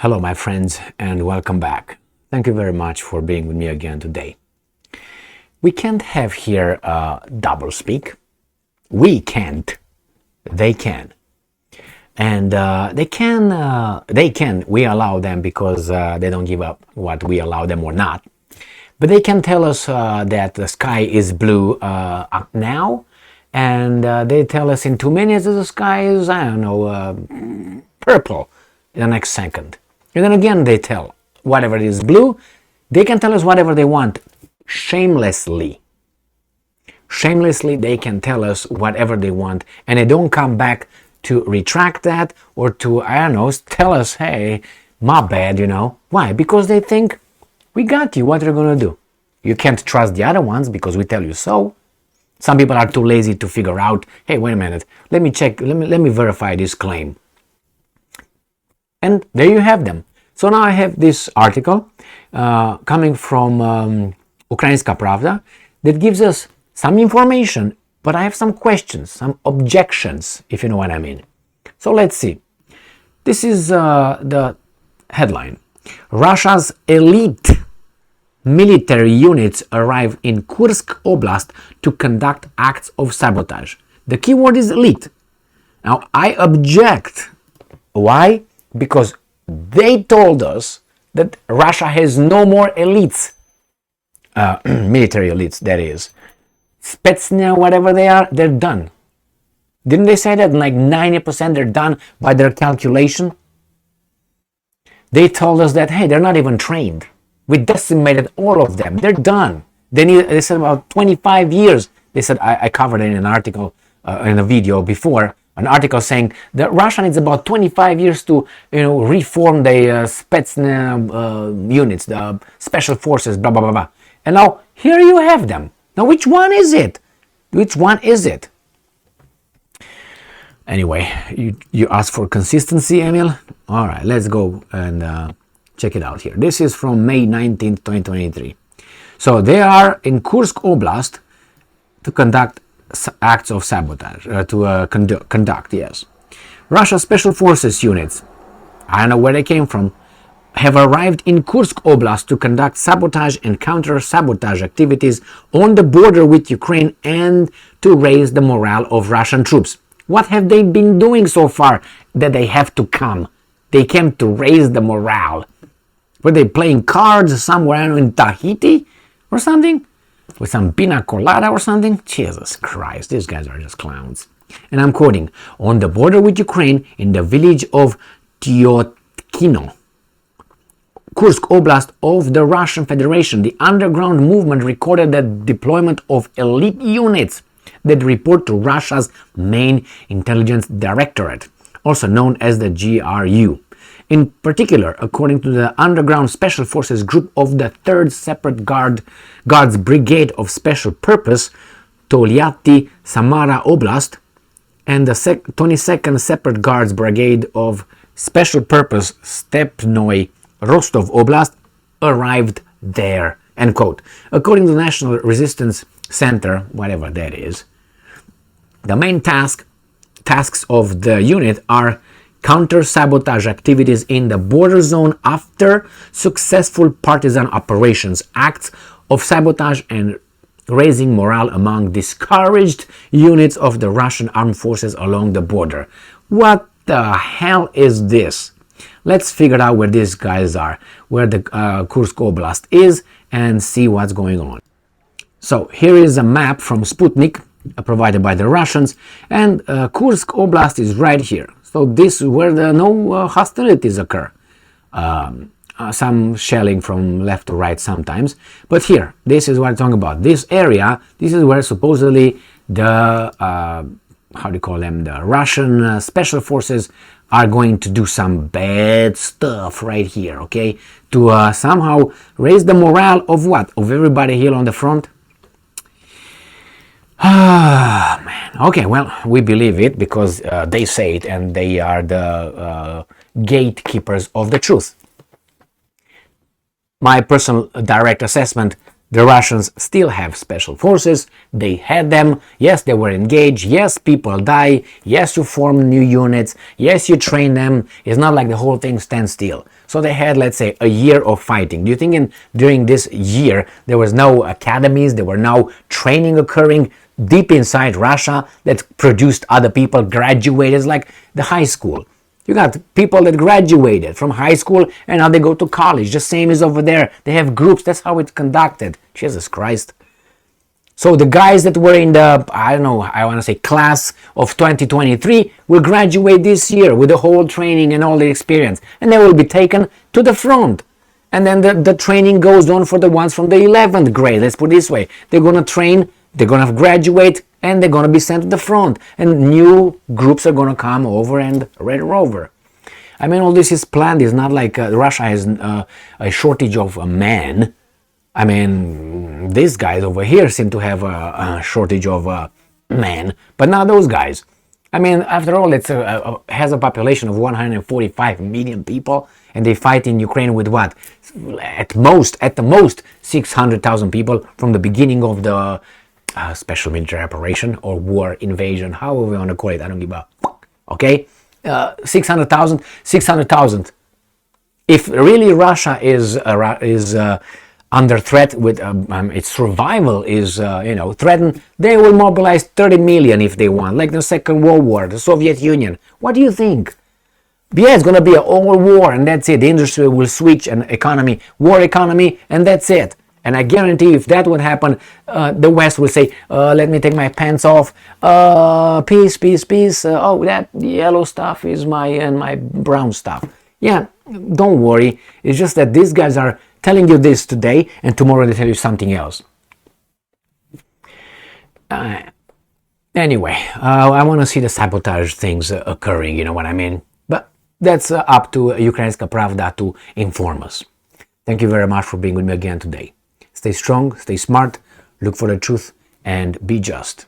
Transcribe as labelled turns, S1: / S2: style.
S1: Hello, my friends, and welcome back. Thank you very much for being with me again today. We can't have here double speak. We can't. They can. And they can. We allow them because they don't give up what we allow them or not. But they can tell us that the sky is blue up now, and they tell us in 2 minutes that the sky is, I don't know, purple in the next second. And then again they tell whatever it is blue, they can tell us whatever they want, shamelessly. Shamelessly they can tell us whatever they want, and they don't come back to retract that or to, I don't know, tell us, hey, my bad, you know. Why? Because they think, we got you, what are you going to do? You can't trust the other ones because we tell you so. Some people are too lazy to figure out, hey, wait a minute, let me check, let me verify this claim. And there you have them. So now I have this article coming from Ukrainska Pravda that gives us some information, but I have some questions, some objections, if you know what I mean. So let's see. This is the headline. Russia's elite military units arrive in Kursk Oblast to conduct acts of sabotage. The key word is elite. Now I object. Why? Because they told us that Russia has no more elites, military elites, that is. Spetsnaz, whatever they are, they're done. Didn't they say that like 90% they're done by their calculation? They told us that, hey, they're not even trained. We decimated all of them. They're done. They said about 25 years. They said, I covered it in an article, in a video before, an article saying that Russia needs about 25 years to, reform the Spetsnaz units, the special forces, blah, blah, blah, blah. And now, here you have them. Now, which one is it? Which one is it? Anyway, you asked for consistency, Emil? All right, let's go and check it out here. This is from May 19th, 2023. So they are in Kursk Oblast to conduct acts of sabotage, conduct, yes. Russia's special forces units, I don't know where they came from, have arrived in Kursk Oblast to conduct sabotage and counter-sabotage activities on the border with Ukraine and to raise the morale of Russian troops. What have they been doing so far that they have to come? They came to raise the morale. Were they playing cards somewhere in Tahiti or something? With some pina colada or something? Jesus Christ, these guys are just clowns. And I'm quoting, on the border with Ukraine, in the village of Tyotkino, Kursk Oblast of the Russian Federation, the underground movement recorded the deployment of elite units that report to Russia's main intelligence directorate, also known as the GRU. In particular, according to the Underground Special Forces Group of the 3rd Separate Guards Brigade of Special Purpose, Tolyatti Samara Oblast, and the 22nd Separate Guards Brigade of Special Purpose Stepnoy Rostov Oblast, arrived there. End quote. According to the National Resistance Center, whatever that is, the main tasks of the unit are counter-sabotage activities in the border zone after successful partisan operations, acts of sabotage and raising morale among discouraged units of the Russian armed forces along the border. What the hell is this? Let's figure out where these guys are, where the Kursk Oblast is, and see what's going on. So here is a map from Sputnik, provided by the Russians, and Kursk Oblast is right here. So this is where no hostilities occur. Some shelling from left to right sometimes. But here, this is what I'm talking about. This area, this is where supposedly the, the Russian special forces are going to do some bad stuff right here, okay? To somehow raise the morale of what? Of everybody here on the front? Ah, man. Okay, well, we believe it because they say it and they are the gatekeepers of the truth. My personal direct assessment, The Russians still have special forces. They had them. Yes, they were engaged. Yes, people die. Yes, you form new units. Yes, you train them. It's not like the whole thing stands still. So they had, let's say, a year of fighting. Do you think during this year there was no academies, there were no training occurring deep inside Russia that produced other people, graduated like the high school? You got people that graduated from high school and now they go to college. The same is over there. They have groups. That's how it's conducted. Jesus Christ. So the guys that were in the, I don't know, I want to say class of 2023 will graduate this year with the whole training and all the experience. And they will be taken to the front. And then the training goes on for the ones from the 11th grade. Let's put it this way. They're going to train, they're going to graduate, and they're going to be sent to the front. And new groups are going to come over and read over. I mean, all this is planned. It's not like Russia has a shortage of men. I mean, these guys over here seem to have a shortage of men. But not those guys. I mean, after all, it has a population of 145 million people. And they fight in Ukraine with what? At the most, 600,000 people from the beginning of the special military operation or war invasion, however we want to call it. I don't give a fuck. Okay? 600,000. If really Russia is under threat with its survival is threatened, they will mobilize 30 million if they want, like the Second World War, the Soviet Union. What do you think? Yeah, it's going to be an all war and that's it. The industry will switch an economy, war economy, and that's it. And I guarantee if that would happen, the West will say, let me take my pants off. Peace, peace, peace. Oh, that yellow stuff is my brown stuff. Yeah, don't worry. It's just that these guys are telling you this today and tomorrow they tell you something else. Anyway, I want to see the sabotage things occurring, you know what I mean? But that's up to Ukrainska Pravda to inform us. Thank you very much for being with me again today. Stay strong, stay smart, look for the truth, and be just.